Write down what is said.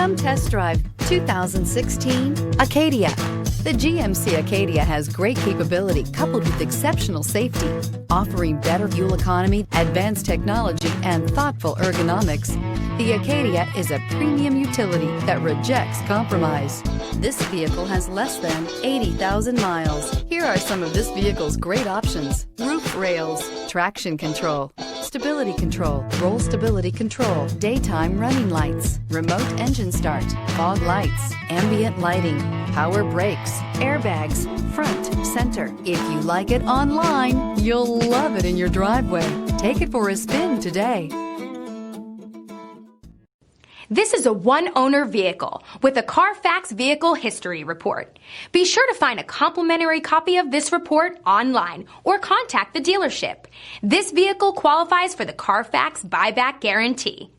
Come test drive 2016 Acadia. The GMC Acadia has great capability coupled with exceptional safety, offering better fuel economy, advanced technology, and thoughtful ergonomics. The Acadia is a premium utility that rejects compromise. This vehicle has less than 80,000 miles. Here are some of this vehicle's great options: roof rails, traction control, stability control, roll stability control, daytime running lights, remote engine start, fog lights, ambient lighting, power brakes, airbags, front, center. If you like it online, you'll love it in your driveway. Take it for a spin today. This is a one-owner vehicle with a Carfax Vehicle History Report. Be sure to find a complimentary copy of this report online or contact the dealership. This vehicle qualifies for the Carfax Buyback Guarantee.